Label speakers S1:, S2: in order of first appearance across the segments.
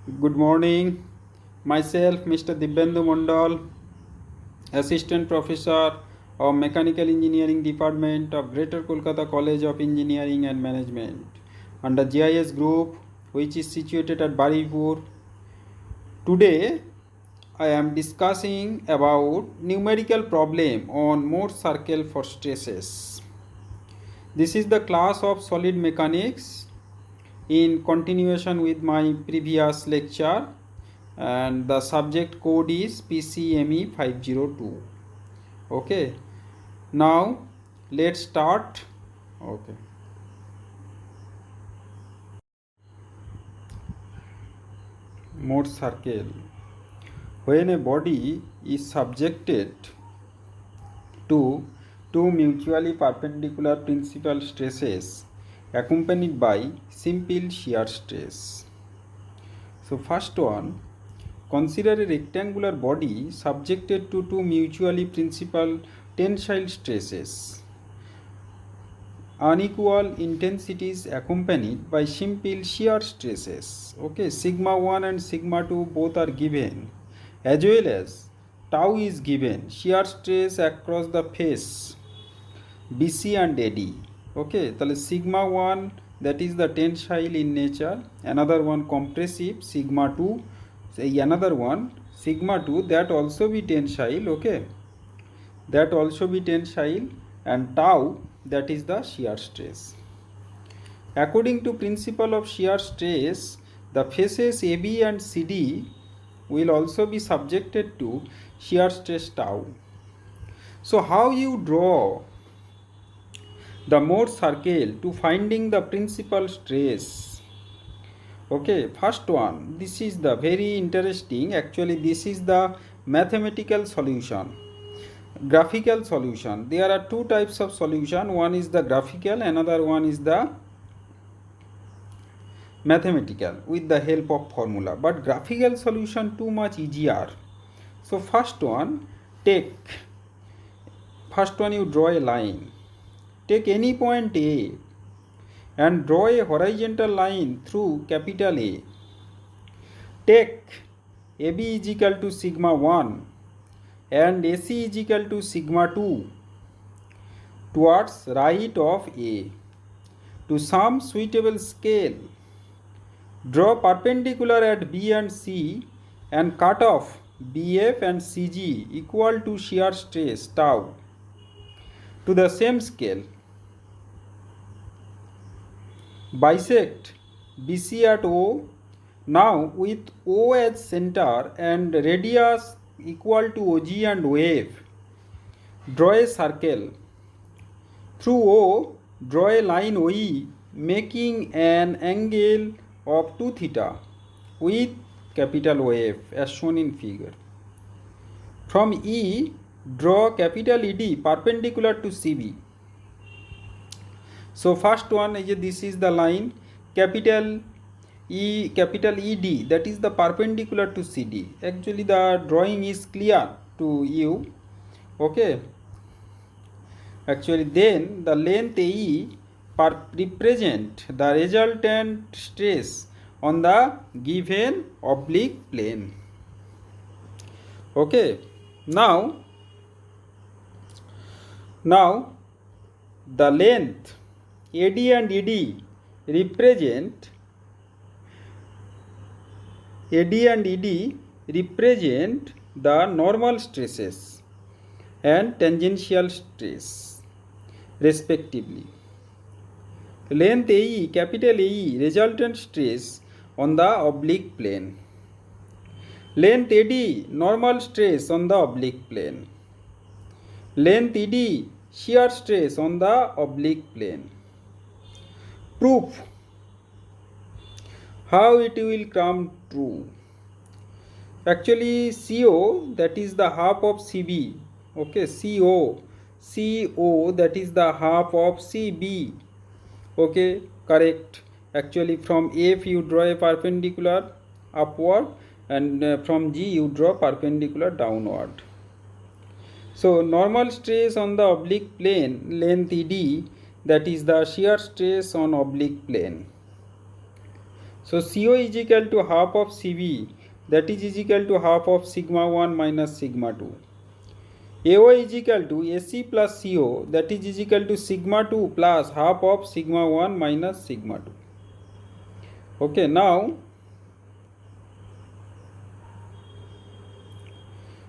S1: Good morning. Myself, Mr. Dibyendu Mondal, Assistant Professor of Mechanical Engineering Department of Greater Kolkata College of Engineering and Management under GIS Group, which is situated at Baripur. Today, I am discussing about numerical problem on Mohr circle for stresses. This is the class of solid mechanics in continuation with my previous lecture, and the subject code is PCME 502. Okay, now let's start. Okay, Mohr circle. When a body is subjected to two mutually perpendicular principal stresses accompanied by simple shear stress. So first one, consider a rectangular body subjected to two mutually principal tensile stresses. Unequal intensities accompanied by simple shear stresses. Okay, sigma 1 and sigma 2 both are given, as well as tau is given, shear stress across the face BC and AD. Okay, তাহলে sigma 1 that is the tensile in nature, another one compressive sigma 2, another one sigma 2 that also be tensile. Okay, that also be tensile, and tau that is the shear stress. According to principle of shear stress, the faces AB and CD will also be subjected to shear stress tau. So how you draw the Mohr circle to finding the principal stress? Okay, first one, this is the very interesting. Actually, this is the mathematical solution, graphical solution. There are two types of solution. One is the graphical, another one is the mathematical with the help of formula, but graphical solution too much easier. So first one, you draw a line. Take any point A and draw a horizontal line through capital A. Take AB is equal to sigma 1 and AC is equal to sigma 2 towards right of A. To some suitable scale, draw perpendicular at B and C and cut off BF and CG equal to shear stress tau to the same scale. Bisect BC at O. Now with O as center and radius equal to OG and wave, draw a circle. Through O, draw a line OE making an angle of 2 theta with capital wave as shown in figure. From E, draw capital ED perpendicular to CB. So first one is, this is the line capital ED, that is the perpendicular to CD. Actually the drawing is clear to you. Okay, actually then the length AE represent the resultant stress on the given oblique plane. Okay, now the length AD and ED represent the normal stresses and tangential stress respectively. Length AE, capital AE, resultant stress on the oblique plane. Length AD, normal stress on the oblique plane. Length ED, shear stress on the oblique plane. Proof. How it will come true? Actually CO, that is the half of CB. Okay, CO that is the half of CB. Okay, correct. Actually from F you draw a perpendicular upward, and from G you draw perpendicular downward. So normal stress on the oblique plane, length ED, that is the shear stress on oblique plane. So CO is equal to half of CV, that is equal to half of sigma 1 minus sigma 2. AO is equal to AC plus CO, that is equal to sigma 2 plus half of sigma 1 minus sigma 2. Okay, now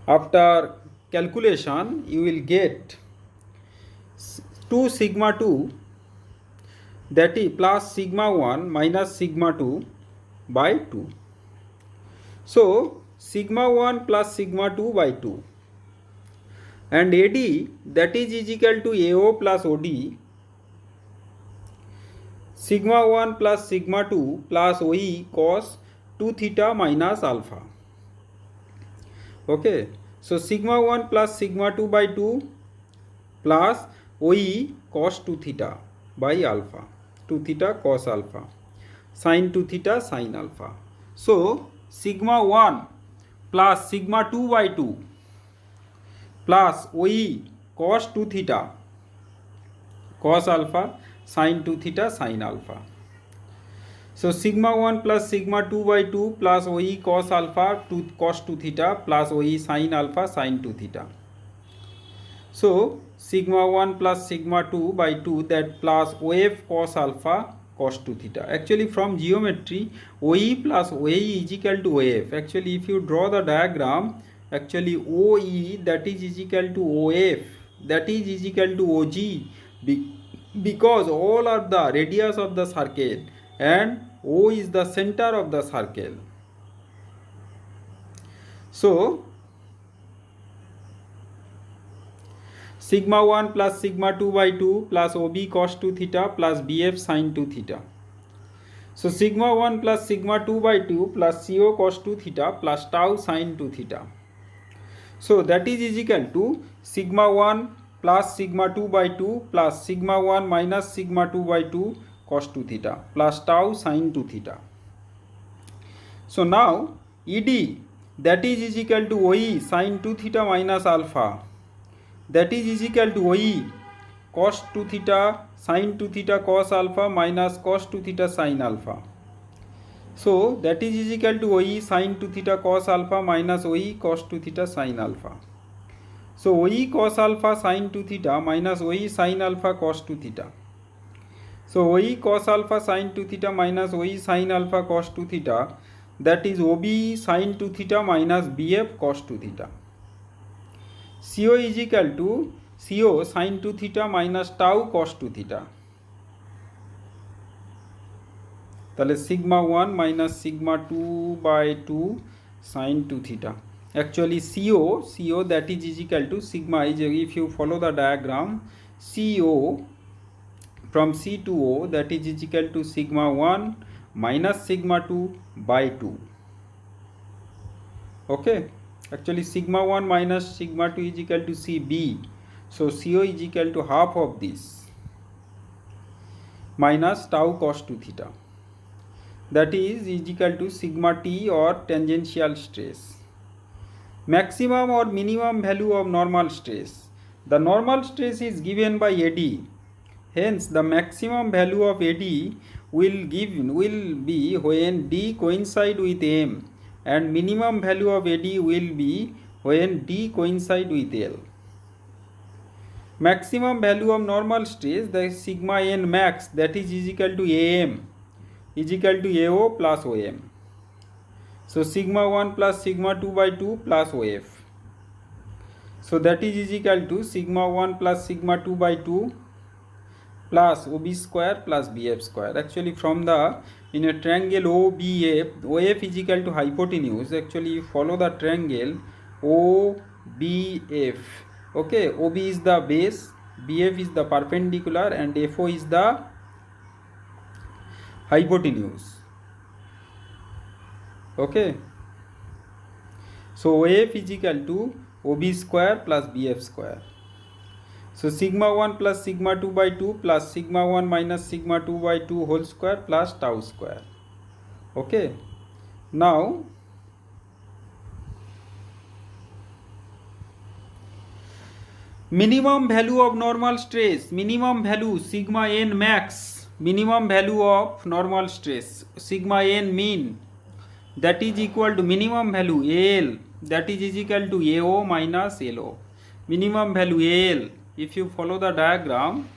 S1: after calculation you will get 2 sigma 2, that is plus sigma 1 minus sigma 2 by 2. So sigma 1 plus sigma 2 by 2, and AD, that is equal to AO plus OD, sigma 1 plus sigma 2 plus OE cos 2 theta minus alpha. Okay, so sigma 1 plus sigma 2 by 2 plus OE cos 2 theta by alpha, 2 theta cos alpha, sin 2 theta sin alpha. So sigma 1 plus sigma 2 by 2 plus OE cos 2 theta cos alpha sin 2 theta sin alpha. So sigma 1 plus sigma 2 by 2 plus OE cos alpha to cos 2 theta plus OE sin alpha sin 2 theta. So sigma 1 plus sigma 2 by 2, that plus OF cos alpha cos 2 theta. Actually from geometry, OE plus OAE is equal to OF. Actually if you draw the diagram, actually OE, that is equal to OF, that is equal to OG, because all are the radius of the circle and O is the center of the circle. So sigma 1 plus sigma 2 by 2 plus OB cos 2 theta plus BF sin 2 theta. So sigma 1 plus sigma 2 by 2 plus CO cos 2 theta plus tau sin 2 theta. So that is equal to sigma 1 plus sigma 2 by 2 plus sigma 1 minus sigma 2 by 2 cos 2 theta plus tau sin 2 theta. So now ED, that is equal to OE sin 2 theta minus alpha, that is equal to OE cos 2 theta sin 2 theta cos alpha minus cos 2 theta sin alpha. So that is equal to OE sin 2 theta cos alpha minus OE cos 2 theta sin alpha. So OE cos alpha sin 2 theta minus OE sin alpha cos 2 theta. So OE cos alpha sin 2 theta minus OE sin alpha cos 2 theta, that is OB sin 2 theta minus BF cos 2 theta. CO is equal to CO sin 2 theta minus tau cos 2 theta. তাহলে sigma 1 minus sigma 2 by 2 sin 2 theta. Actually CO that is equal to sigma is, if you follow the diagram, CO from C to O, that is equal to sigma 1 minus sigma 2 by 2. Okay, actually sigma 1 minus sigma 2 is equal to CB. So CO is equal to half of this minus tau cos 2 theta, that is equal to sigma T or tangential stress. Maximum or minimum value of normal stress. The normal stress is given by AD. Hence the maximum value of AD will be when D coincide with M, and minimum value of AD will be when D coincide with L. Maximum value of normal stress, the sigma n max, that is equal to AM is equal to AO plus OM. So sigma 1 plus sigma 2 by 2 plus OF. So that is equal to sigma 1 plus sigma 2 by 2 plus OB square plus BF square. Actually from the, in a triangle OBF, OF is equal to hypotenuse. Actually you follow the triangle OBF. Okay, OB is the base, BF is the perpendicular, and FO is the hypotenuse. Okay, so OF is equal to OB square plus BF square. So sigma 1 plus sigma 2 by 2 plus sigma 1 minus sigma 2 by 2 whole square plus tau square. Okay, now minimum value of normal stress, minimum value sigma n max minimum value of normal stress, sigma n mean, that is equal to minimum value AL, that is equal to AO minus LO. Minimum value AL, if you follow the diagram,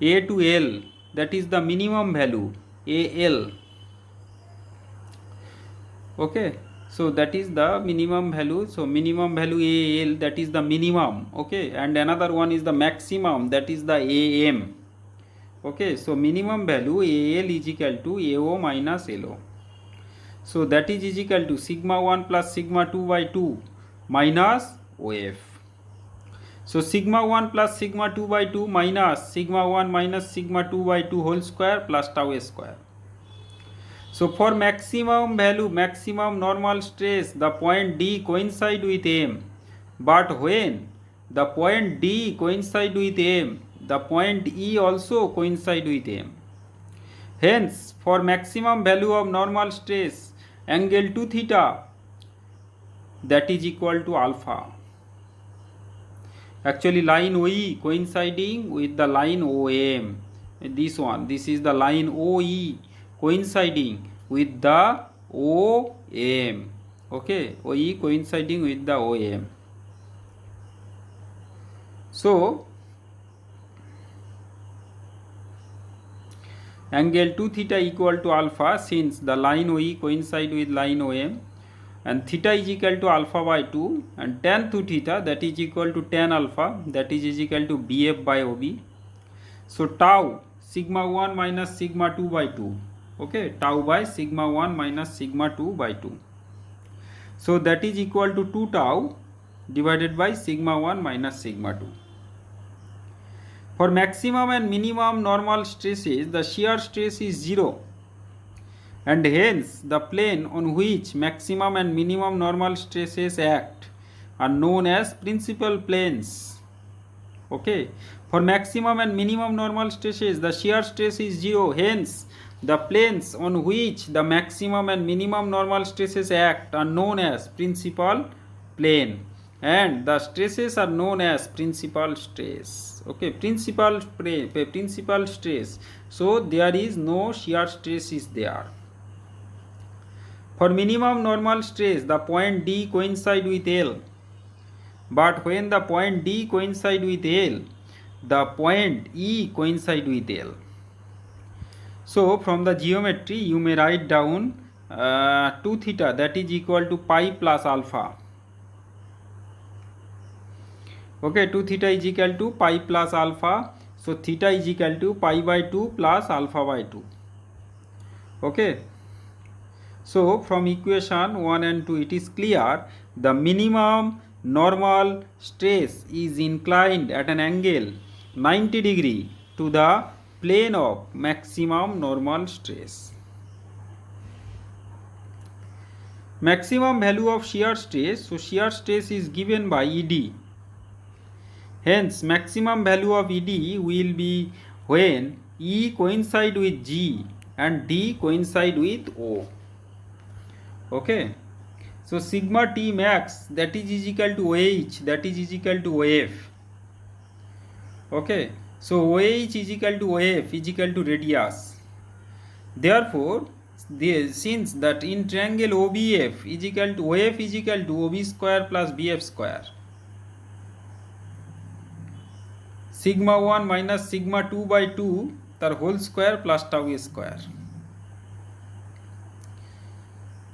S1: A to L, that is the minimum value AL. Okay, so that is the minimum value. So minimum value AL, that is the minimum. Okay, and another one is the maximum, that is the AM. Okay, so minimum value AL is equal to AO minus LO. So that is equal to sigma 1 plus sigma 2 by 2 minus OF. So sigma 1 plus sigma 2 by 2 minus sigma 1 minus sigma 2 by 2 whole square plus tau square. So for maximum value, maximum normal stress, the point D coincide with M. But when the point D coincide with M, the point E also coincide with M. Hence, for maximum value of normal stress, angle 2 theta, that is equal to alpha. Actually, line OE coinciding with the line OM. This one, this is the line OE coinciding with the OM. Okay, OE coinciding with the OM. So, angle 2 theta equal to alpha, since the line OE coincide with line OM, and theta is equal to alpha by 2, and tan 2 theta, that is equal to tan alpha, that is equal to BF by OB. So tau sigma 1 minus sigma 2 by 2. Okay, tau by sigma 1 minus sigma 2 by 2. So that is equal to 2 tau divided by sigma 1 minus sigma 2. For maximum and minimum normal stresses, the shear stress is 0, and hence the plane on which maximum and minimum normal stresses act are known as principal planes. Okay, for maximum and minimum normal stresses, the shear stress is 0, hence the planes on which the maximum and minimum normal stresses act are known as principal plane, and the stresses are known as principal stress. Okay, principal stress. So there is no shear stress is there. For minimum normal stress, the point D coincide with L. But when the point D coincide with L, the point E coincide with L. So from the geometry, you may write down 2 theta, that is equal to pi plus alpha. Okay, 2 theta is equal to pi plus alpha. So theta is equal to pi by 2 plus alpha by 2. Okay. So from equation 1 and 2, it is clear the minimum normal stress is inclined at an angle 90 degree to the plane of maximum normal stress. Maximum value of shear stress. So shear stress is given by ED. Hence, maximum value of ED will be when E coincide with G and D coincide with O. Okay. So sigma T max, that is equal to OH, that is equal to OF. Okay. So OH is equal to OF is equal to radius. Therefore, since that in triangle OBF is equal to OF is equal to OB square plus BF square. Sigma 1 minus sigma 2 by 2 tar whole square plus tau square.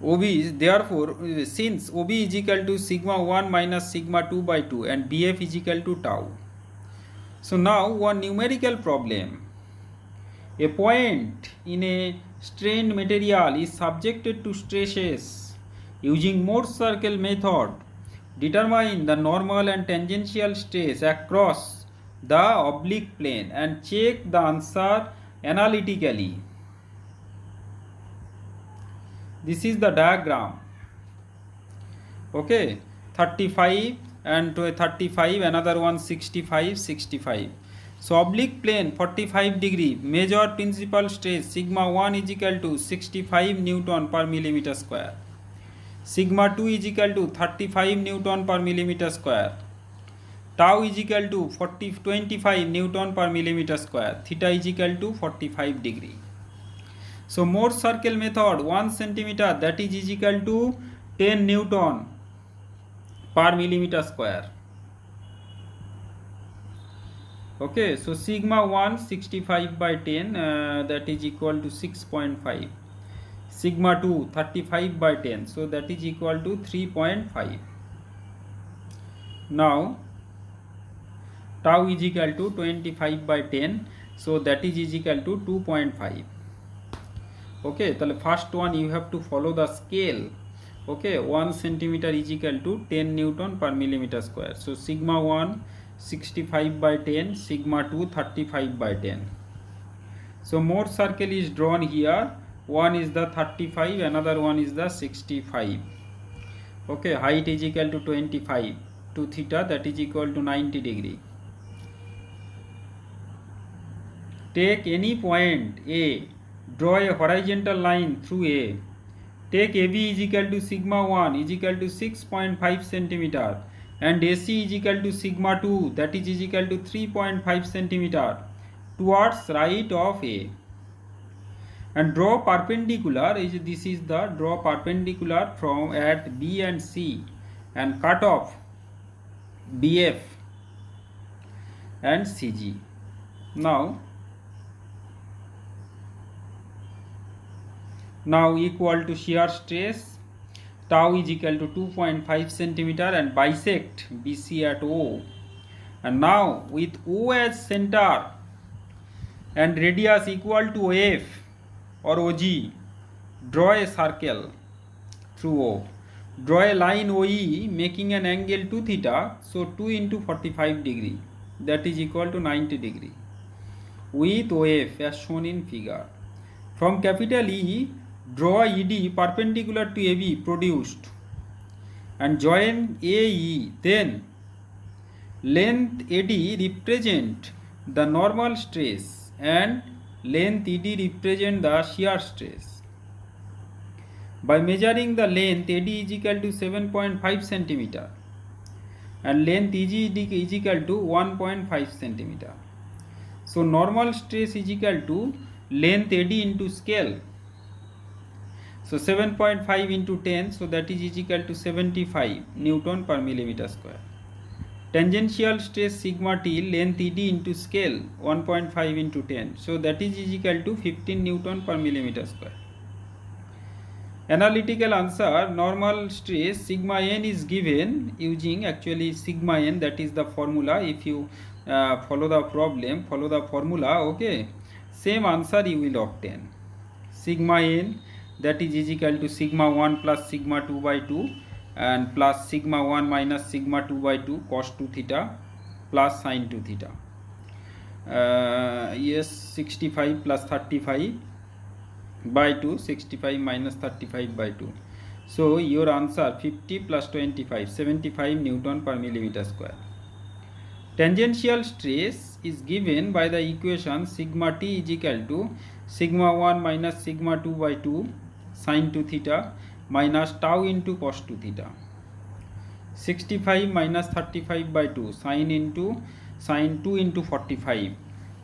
S1: OB is therefore, since OB is equal to sigma 1 minus sigma 2 by 2 and BF is equal to tau. So now one numerical problem. A point in a strained material is subjected to stresses. Using Mohr circle method, determine the normal and tangential stress across the oblique plane and check the answer analytically. This is the diagram. Okay, 35 and 35, another one 65, 65. So oblique plane 45 degree, measure principal stress sigma 1 is equal to 65 Newton per millimeter square. Sigma 2 is equal to 35 Newton per millimeter square. tau is equal to 25 Newton per millimeter square, theta is equal to 45 degree. So Mohr circle method, 1 centimeter, that is equal to 10 Newton per millimeter square. Okay, so sigma 1 65 by 10, that is equal to 6.5. Sigma 2 35 by 10, so that is equal to 3.5. Now tau is equal to 25 by 10, so that is equal to 2.5. Okay, so first one you have to follow the scale. Okay, 1 centimeter is equal to 10 Newton per millimeter square. So sigma 1 65 by 10, sigma 2 35 by 10. So Mohr circle is drawn here. One is the 35, another one is the 65. Okay, height is equal to 25 to theta, that is equal to 90 degree. Take any point A, draw a horizontal line through A. Take AB is equal to sigma 1 is equal to 6.5 centimeter and AC is equal to sigma 2, that is equal to 3.5 centimeter towards right of A. And draw perpendicular, this is the draw perpendicular from at B and C and cut off BF and CG. Now equal to shear stress, tau is equal to 2.5 centimeter and bisect BC at O. And now with O as center and radius equal to F or OG, draw a circle through O. Draw a line OE making an angle 2 theta, so 2 into 45 degree, that is equal to 90 degree with OF as shown in figure. From capital E, draw ED perpendicular to AB produced and join AE. Then length AD represent the normal stress and length ED represent the shear stress. By measuring the length, AD is equal to 7.5 centimeter and length EG is equal to 1.5 centimeter. So normal stress is equal to length AD into scale. So 7.5 into 10, so that is equal to 75 Newton per millimeter square. Tangential stress sigma T, length ED into scale 1.5 into 10, so that is equal to 15 Newton per millimeter square. Analytical answer, normal stress sigma n is given using actually sigma n, that is the formula. If you follow the problem, follow the formula, okay, same answer you will obtain. Sigma n, that is equal to sigma 1 plus sigma 2 by 2 and plus sigma 1 minus sigma 2 by 2 cos 2 theta plus sin 2 theta. Yes, 65 plus 35 by 2, 65 minus 35 by 2. So your answer 50 plus 25, 75 Newton per millimeter square. Tangential stress is given by the equation sigma T is equal to sigma 1 minus sigma 2 by 2 sin 2 theta minus tau into cos 2 theta. 65 minus 35 by 2 sin 2 into 45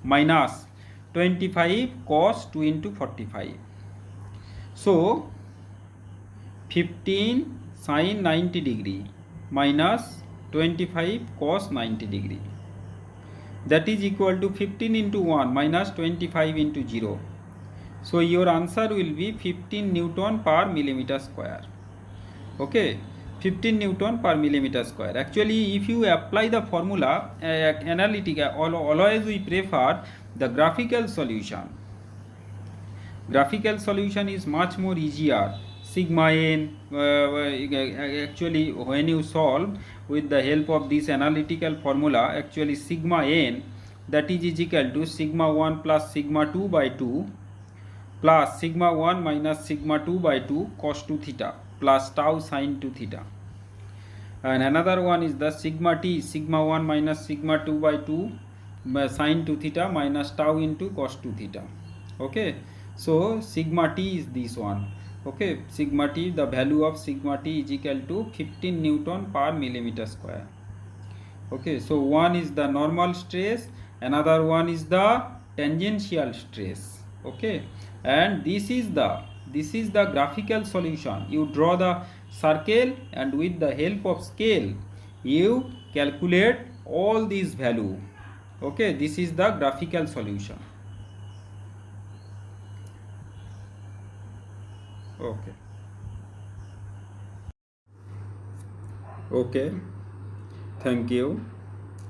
S1: minus 25 cos 2 into 45. So 15 sin 90 degree minus 25 cos 90 degree, that is equal to 15 into 1 minus 25 into 0. So your answer will be 15 Newton per millimeter square. Okay, 15 Newton per millimeter square. Actually, if you apply the formula analytic, always we prefer the graphical solution. Graphical solution is much more easier. Sigma n, actually when you solve with the help of this analytical formula, actually sigma n, that is equal to sigma 1 plus sigma 2 by 2 plus sigma 1 minus sigma 2 by 2 cos 2 theta plus tau sin 2 theta. And another one is the sigma t, sigma 1 minus sigma 2 by 2 sin 2 theta minus tau into cos 2 theta. Okay, so sigma t is this one. Okay, sigma t, the value of sigma t is equal to 15 Newton per millimeter square. Okay, so one is the normal stress, another one is the tangential stress. Okay, and this is the graphical solution. You draw the circle and with the help of scale you calculate all these value. Okay, this is the graphical solution. Okay. Okay, thank you.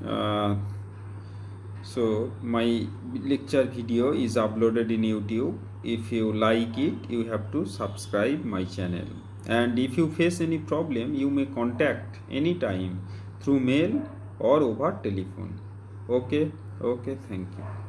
S1: uh, so my lecture video is uploaded in YouTube. If you like it, you have to subscribe my channel, and if you face any problem you may contact anytime through mail or over telephone. Okay, okay, thank you.